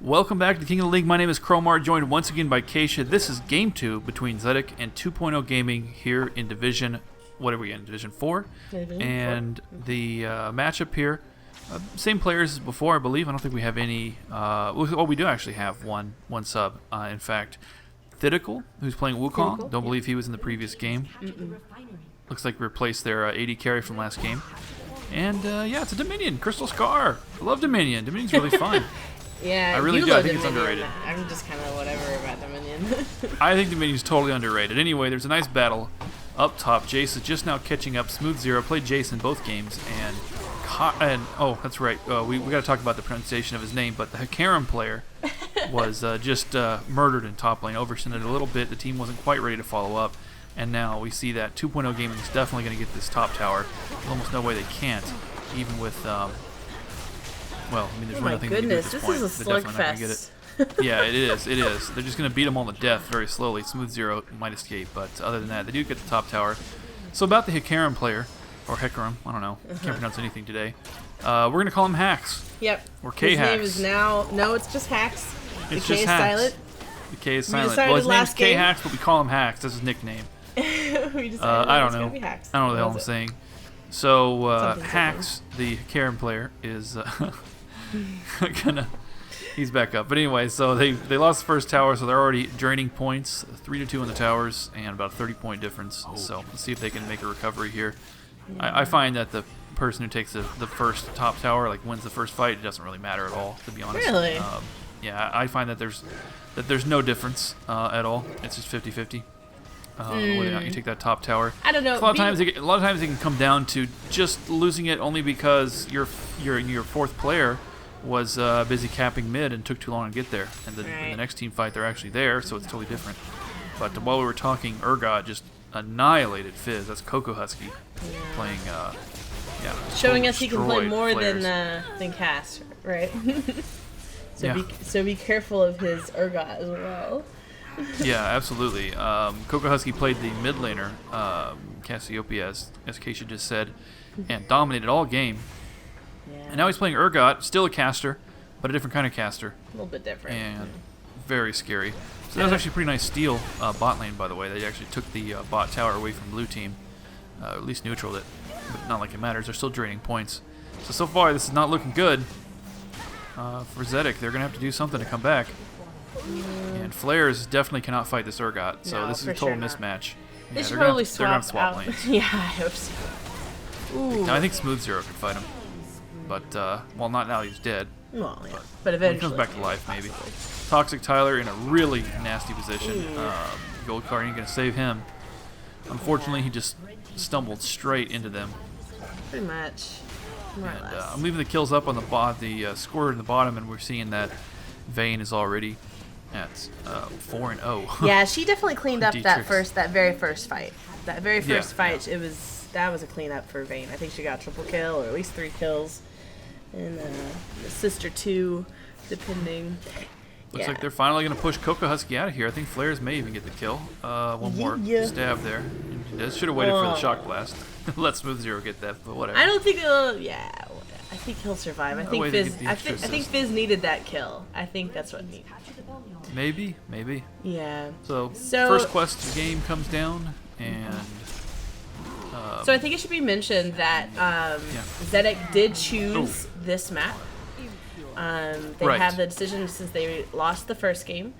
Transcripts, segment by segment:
Welcome back to the King of the League. My name is Cromar, joined once again by Caisha. This is Game 2 between Zedic and 2.0 Gaming here in Division, what are we in, Division 4? And the matchup here, same players as before, I believe. I don't think we have any, well, we do actually have one sub. In fact, Zedic, who's playing Wukong. Don't believe he was in the previous game. Looks like we replaced their AD carry from last game. And yeah, it's a Dominion, Crystal Scar. I love Dominion. Dominion's really fun. Yeah, I really do. I think it's underrated. I'm just kind of whatever about Dominion. I think Dominion's totally underrated. Anyway, there's a nice battle up top. Jace is just now catching up. Smooth Zero played Jace in both games, and oh, that's right. We got to talk about the pronunciation of his name, but the Hikarim player was just murdered in top lane. Overextended a little bit. The team wasn't quite ready to follow up, and now we see that 2.0 Gaming is definitely going to get this top tower. There's almost no way they can't, even with. Well, I mean, there's really nothing they can do at this point. This is a slugfest. Yeah, it is. It is. They're just going to beat them all to death very slowly. Smooth Zero might escape, but other than that, they do get the top tower. So about the Hikarim player, or Hikarim, I don't know. Can't pronounce anything today. We're going to call him Hacks. Yep. Or K-Hacks. His name is now, no, it's just Hacks. It's the K just is Hacks. silent. The K is silent. Well, his name's K-Hacks, but we call him Hacks. That's his nickname. We decided I don't know. Gonna be Hacks. I don't know what the hell I'm saying. So Hacks, the Hikarim player, is he's back up. But anyway, so they lost the first tower, so they're already draining points. 3-2 in the towers, and about a 30-point difference. So let's see if they can make a recovery here. I find that the person who takes the first top tower, like, wins the first fight. It doesn't really matter at all, to be honest. Really? Yeah, I find that there's no difference at all. It's just 50-50. Whether or not you take that top tower. I don't know. A lot of times it can come down to just losing it only because your fourth player was busy capping mid and took too long to get there. And in the next team fight, they're actually there, so it's totally different. But while we were talking, Urgot just annihilated Fizz. That's Coco Husky playing. Showing us he can play more players. than Cass, right? Yeah. So be careful of his Urgot as well. Yeah, absolutely. Coco Husky played the mid laner, Cassiopeia, as Caisha just said, and dominated all game. Yeah. And now he's playing Urgot, still a caster, but a different kind of caster. A little bit different. And very scary. So that was actually a pretty nice steal bot lane, by the way. They actually took the bot tower away from blue team, at least neutraled it. But not like it matters. They're still draining points. So far, this is not looking good for Zedic. They're going to have to do something to come back. And Flares definitely cannot fight this Urgot, so this is a total mismatch. They should probably swap out. lanes. Yeah, I hope so. Ooh. Now, I think Smooth Zero could fight him, but well, not now he's dead. Well, yeah, but eventually he comes back to life, maybe. Toxic Tyler in a really nasty position. Gold card ain't gonna save him. Unfortunately, he just stumbled straight into them. Pretty much. More or less. I'm leaving the kills up on the score in the bottom, and we're seeing that Vayne is already at 4-0. Yeah, she definitely cleaned up that very first fight. That very first fight, that was a cleanup for Vayne. I think she got triple kill or at least 3 kills, and the sister 2, depending. Looks like they're finally going to push Coco Husky out of here. I think Flares may even get the kill. One more stab there. Should have waited for the shock blast. Let Smooth Zero get that, but whatever. I don't think it'll. Yeah, I think he'll survive. I think Fizz. I think Fizz needed that kill. I think that's what needed. Maybe. Yeah. So first quest game comes down, and so I think it should be mentioned that Zedic did choose this map. They have the decision since they lost the first game.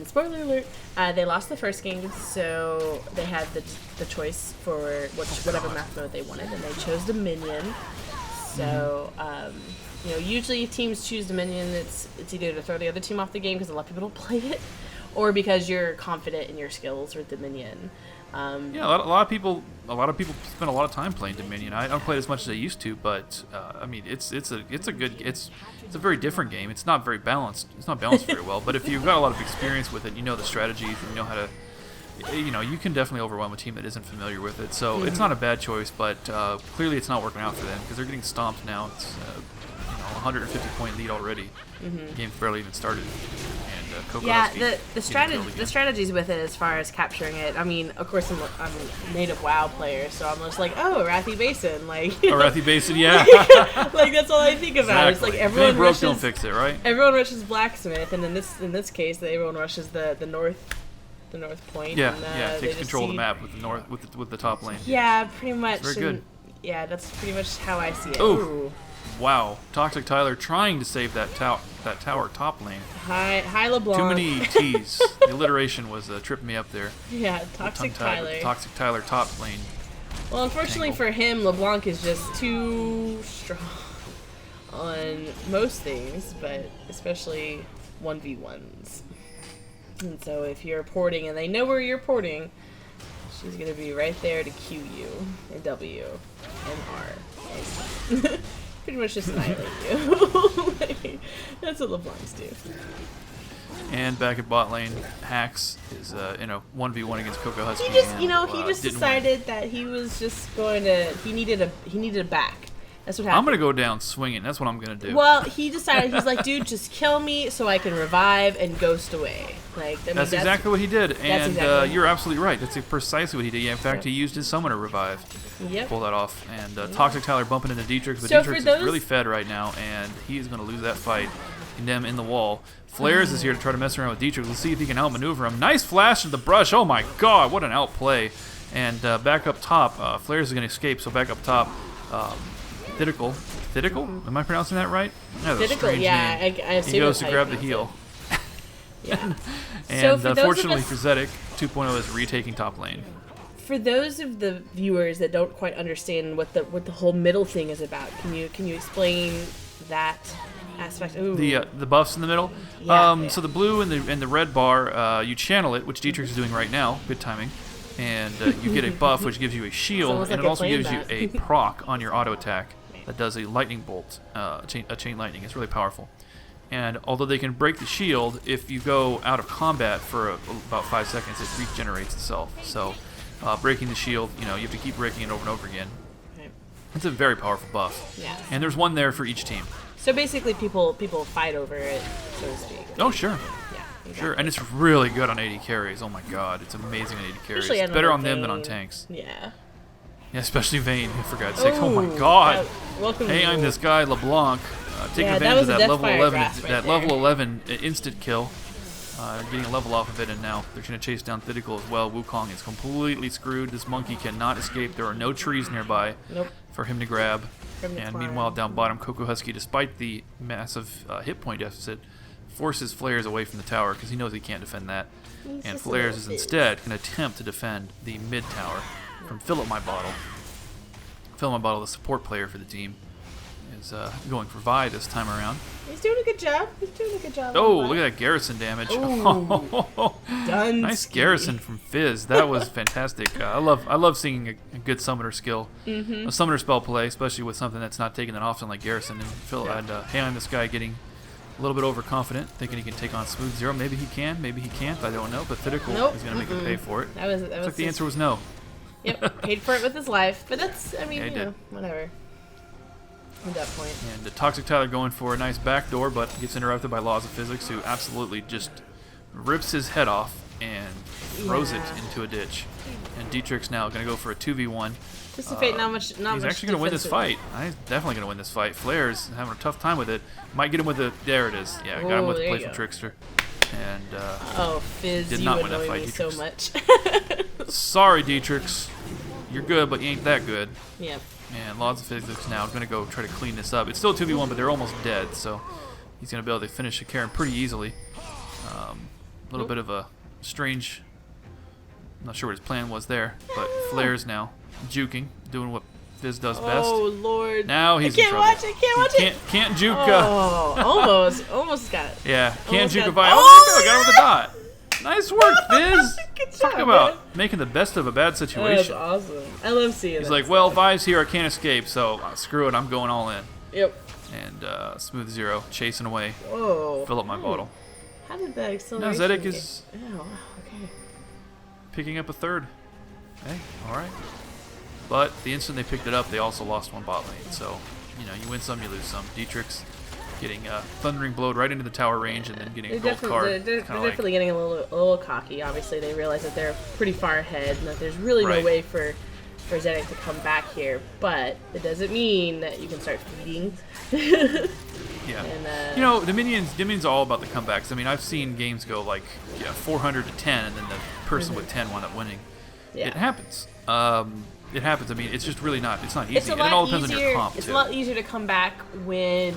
Spoiler alert, they lost the first game, so they had the choice for whatever map mode they wanted, and they chose Dominion. So, usually if teams choose Dominion, it's either to throw the other team off the game because a lot of people don't play it, or because you're confident in your skills with Dominion. A lot of people spend a lot of time playing Dominion. I don't play it as much as I used to, but I mean, it's a very different game. It's not very balanced. It's not balanced very well. But if you've got a lot of experience with it, you know the strategies, and you know how to. You can definitely overwhelm a team that isn't familiar with it. So it's not a bad choice, but clearly it's not working out for them because they're getting stomped now. It's 150-point lead already. The game's barely even started, and Coco Yeah, Husky the strategies with it as far as capturing it. I mean, of course, I'm a native WoW player, so I'm just like, oh, Wrathy Basin, like. Oh, Wrathy Basin, yeah. Like that's all I think about. Exactly. It's like everyone broke, rushes. don't fix it, right? Everyone rushes Blacksmith, and in this case, everyone rushes the north point. Yeah, and, takes control of the map with the north with the top lane. Yeah, pretty much. It's very good. Yeah, that's pretty much how I see it. Ooh. Wow, Toxic Tyler trying to save that tower top lane. Hi LeBlanc. Too many T's. The alliteration was tripping me up there. Yeah, Toxic Tyler. Toxic Tyler top lane. Well, unfortunately angle. for him, LeBlanc is just too strong on most things, but especially 1v1s. And so if you're porting and they know where you're porting, she's going to be right there to Q you and W and R. And pretty much just annihilate you. Like, that's what LeBlancs do. And back at bot lane, Hax is in a 1v1 against Coco Husky. He just decided that he was just going to. He needed a back. That's what happened. I'm gonna go down swinging. That's what I'm gonna do. Well, he decided he's like, dude, just kill me so I can revive and ghost away. Like that's exactly what he did, and exactly you're absolutely right. That's precisely what he did. Yeah, in fact, he used his summoner revive. Yep. Pull that off, and Toxic Tyler bumping into Dietrich, but So Dietrich is really fed right now, and he is gonna lose that fight. Condemn in the wall. Flares is here to try to mess around with Dietrich. Let's see if he can outmaneuver him. Nice flash of the brush. Oh my God, what an outplay! And back up top, Flares is gonna escape. So back up top, Zedic. Am I pronouncing that right? Yeah, that's a strange name. I assume he goes to grab the heal. Yeah. And so fortunately for Zedic, 2.0 is retaking top lane. For those of the viewers that don't quite understand what the whole middle thing is about, can you explain that aspect? Ooh. The buffs in the middle. Yeah, So the blue and the red bar, you channel it, which Dietrich is doing right now. Good timing. And you get a buff which gives you a shield, and it also gives you a proc on your auto attack that does a lightning bolt, a chain lightning. It's really powerful. And although they can break the shield, if you go out of combat for about 5 seconds, it regenerates itself. So breaking the shield, you have to keep breaking it over and over again. Okay. It's a very powerful buff. Yeah. And there's one there for each team. So basically, people fight over it, so to speak. Oh, sure. Yeah. Exactly. Sure, and it's really good on AD carries. Oh my God, it's amazing on AD carries. It's better on them than on tanks. Yeah. Yeah, especially Vayne, for God's sake. Oh my God. Hey, I'm this guy LeBlanc. Taking advantage of that level 11, level 11 instant kill. Getting a level off of it, and now they're going to chase down Thitical as well. Wukong is completely screwed. This monkey cannot escape. There are no trees nearby for him to grab. And meanwhile, down bottom, Coco Husky, despite the massive hit point deficit, forces Flares away from the tower because he knows he can't defend that. And Flares is instead going to attempt to defend the mid tower from Fill Up My Bottle. Fill Up My Bottle, the support player for the team, is going for Vi this time around. He's doing a good job. Oh, look at that garrison damage. Nice garrison from Fizz. That was fantastic. I love seeing a good summoner skill, a summoner spell play, especially with something that's not taken that often like garrison. And Phil had I'm this guy getting a little bit overconfident, thinking he can take on Smooth Zero. Maybe he can, maybe he can't. I don't know. But Thitical is going to make him pay for it. That was the answer was no. Yep, paid for it with his life. But that's, whatever. At that point. And Toxic Tyler going for a nice backdoor, but gets interrupted by Laws of Physics, who absolutely just rips his head off and throws it into a ditch. And Dietrich's now going to go for a 2v1. Anticipate not much. He's actually going to win this fight. He's definitely going to win this fight. Flares having a tough time with it. Might get him with the. There it is. Yeah, got him with the Playful Trickster. And Fizz, did you not win that annoy fight. me so much. Sorry, Dietrichs. You're good, but you ain't that good. Yep. And Laws of Physics now is going to go try to clean this up. It's still 2v1, but they're almost dead, so he's going to be able to finish the Karen pretty easily. A little bit of a strange. I'm not sure what his plan was there, but Flares now juking, doing what Fizz does best. Oh Lord! Now he's in trouble. I can't watch it. Can't juke. Almost got it. Yeah, can't juke a Vi. Oh, there you go, got him with the dot. Nice work, Fizz. Good job, Talk about making the best of a bad situation. That's awesome. I love seeing it. He's like, well, Vi's here, I can't escape, so screw it, I'm going all in. Yep. And Smooth Zero chasing away. Whoa. Fill up my bottle. How did that acceleration? Now Zedic is okay. picking up a third. Hey, all right. But the instant they picked it up, they also lost one bot lane. So, you win some, you lose some. Dietrich's getting thundering blowed right into the tower range and then getting a gold card. They're definitely getting a little cocky. Obviously, they realize that they're pretty far ahead and that there's really no way for Zedic to come back here. But it doesn't mean that you can start feeding. Yeah. And, you know, Dominion's all about the comebacks. I mean, I've seen games go like 400 to 10, and then the person with 10 wound up winning. Yeah. It happens. It happens. I mean, it's just really not. It's not easy. It all depends on your comp It's too. a lot easier to come back rather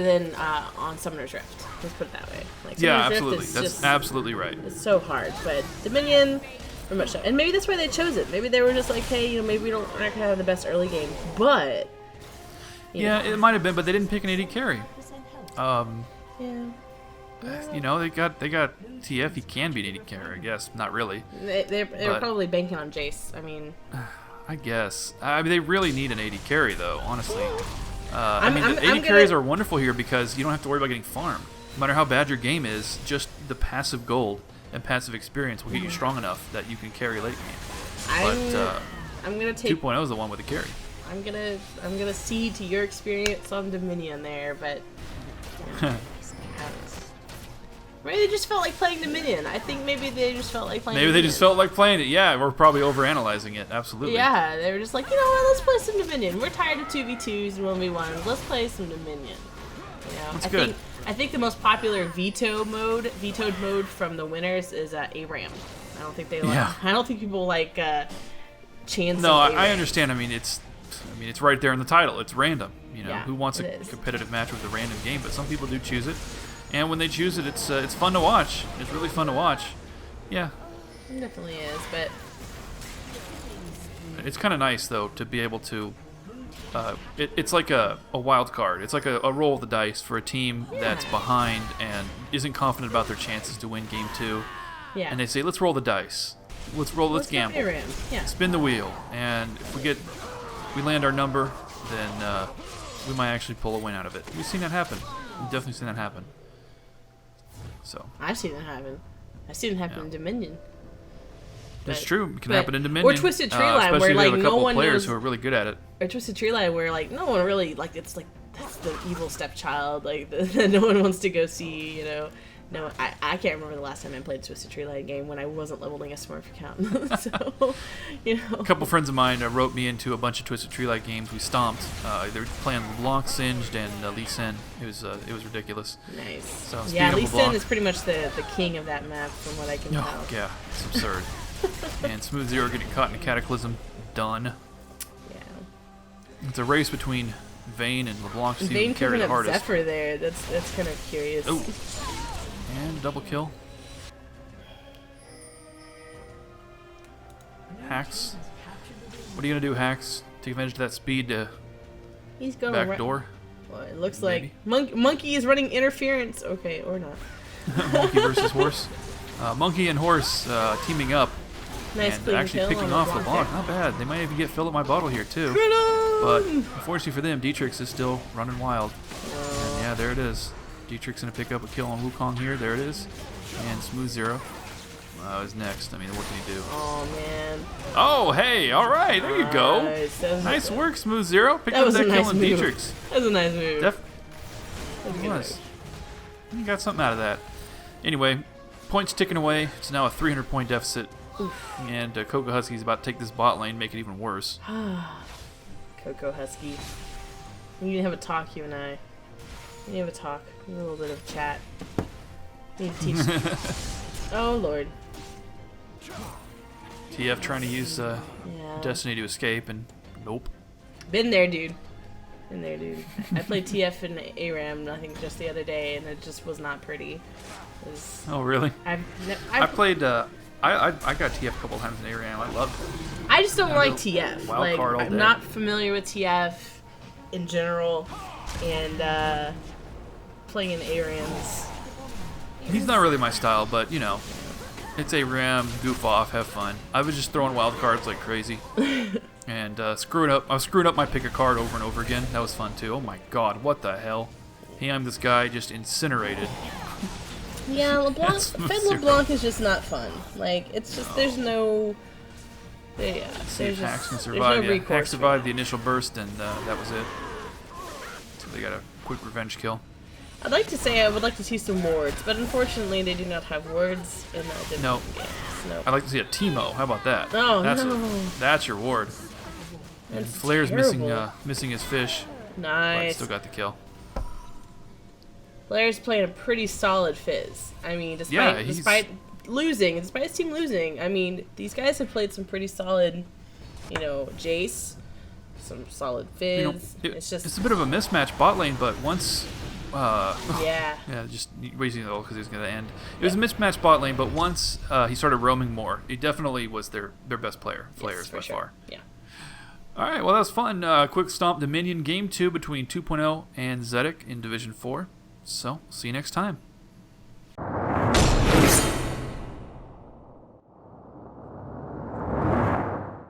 than on Summoner's Rift. Let's put it that way. Like, Yeah, Summoner's absolutely. Rift That's absolutely right. It's so hard, but Dominion, very much so. And maybe that's why they chose it. Maybe they were just like, hey, maybe we're not gonna have the best early game, but yeah, it might have been, but they didn't pick an AD carry. Yeah. You know, they got TF. He can be an AD carry, I guess. Not really. They were probably banking on Jace. I mean, I guess. I mean, they really need an AD carry, though. Honestly. The AD I'm carries are wonderful here because you don't have to worry about getting farmed. No matter how bad your game is, just the passive gold and passive experience will get you strong enough that you can carry late game. I'm gonna take 2.0 is the one with the carry. I'm gonna cede to your experience on Dominion there, but maybe they just felt like playing Dominion. I think maybe they just felt like playing. Maybe Dominion. they just felt like playing it. Yeah, we're probably overanalyzing it. Absolutely. Yeah, they were just like, you know what? Let's play some Dominion. We're tired of 2v2s and 1v1s. Let's play some Dominion. You know, That's good. I think the most popular vetoed mode from the winners is ARAM. I don't think they like. Yeah. I don't think people like chancing. No, I ARAM. understand. I mean, it's right there in the title. It's random. You know, Yeah, who wants a it is. competitive match with a random game? But some people do choose it, and when they choose it, it's fun to watch. It's really fun to watch. Yeah. It definitely is, but It's kind of nice though to be able to. It's like a wild card. It's like a roll of the dice for a team that's behind and isn't confident about their chances to win game 2. yeah. And they say, let's roll the dice. Let's gamble. go ARAM. Yeah. Spin the wheel, and if we land our number, then we might actually pull a win out of it. We've seen that happen. We've definitely seen that happen. So I've seen it happen. I've seen it happen in Dominion. that's But- true. It can but- happen in Dominion. Or Twisted Tree Line, especially where if you have like a no couple one players knows. who are really good at it. Or Twisted Tree Line, where like no one really like it's like that's the evil stepchild, like that no one wants to go see. You know, no, I can't remember the last time I played a Twisted Tree Line game when I wasn't leveling a Smurf account. So, you know, A couple friends of mine wrote me into a bunch of Twisted Tree Light games. We stomped. They were playing LeBlanc, Singed, and Lee Sin. It was ridiculous. nice. So, speaking Yeah, of Lee Sin LeBlanc- is pretty much the king of that map, from what I can tell. Oh yeah, it's absurd. And Smooth Zero getting caught in a Cataclysm. Done. Yeah. It's a race between Vayne and LeBlanc to see who Vayne can carry picking the up hardest. Zephyr there. That's kind of curious. Oh, and double kill. Hacks. What are you gonna do, Hacks? Take advantage of that speed to He's going back door. Well, it looks like Monkey is running interference. Okay, or not. Monkey versus horse. Monkey and horse teaming up Nice and clean actually kill picking on off LeBlanc LeBlanc. there. Not bad. They might even get Phil at my bottle here too. But unfortunately for them, Dietrich is still running wild. And yeah, there it is. Dietrich's gonna pick up a kill on Wukong here. There it is. And Smooth Zero is next. I mean, what can he do? Oh man. Oh, hey, all right, there you go. Nice. That was- Nice work, Smooth Zero. Pick That up was that a kill nice on move. Dietrich's. That was a nice move. It good was. You got something out of that. Anyway, points ticking away. It's now a 300-point deficit. And Coco Husky's about to take this bot lane, make it even worse. Coco Husky. We need to have a talk, you and I. We need to have a talk. A little bit of chat. We need to teach. Oh Lord. TF trying to use Yeah. Destiny to escape, and nope. Been there, dude. Been there, dude. I played TF in ARAM, I think, just the other day, and it just was not pretty. It was, Oh, really? I played. I got TF a couple times in ARAM. I loved it. I just don't like TF. Wild Like, card all I'm day. not familiar with TF in general, and playing in ARAMs. He's not really my style, but you know, it's ARAM. Goof off, have fun. I was just throwing wild cards like crazy, and screwing up. I was screwing up my pick a card over and over again. That was fun too. Oh my God, what the hell? I'm this guy just incinerated. Yeah, LeBlanc, That's Fed LeBlanc is just not fun. Like, it's just, there's no, yeah, See there's if Hacks can just, there's survive. no Yeah, recourse. Hacks for survived that. the initial burst, and that was it. So they gotta quick revenge kill. I'd like to say I would like to see some wards, but unfortunately they do not have wards in that division. No. Nope. I'd like to see a Teemo. How about that? Oh, That's your ward. And Flair's missing his fish. Nice. But still got the kill. Flair's playing a pretty solid Fizz. I mean, despite his team losing, I mean, these guys have played some pretty solid, Jace, some solid Fizz. It's a bit of a mismatch bot lane, but once... just wasting the ult because he was going to end. It was a mismatched bot lane, but once he started roaming more, he definitely was their best player. Flair's by far. Yeah. All right, well, that was fun. Quick Stomp Dominion Game 2 between 2.0 and Zedic in Division 4. So, see you next time.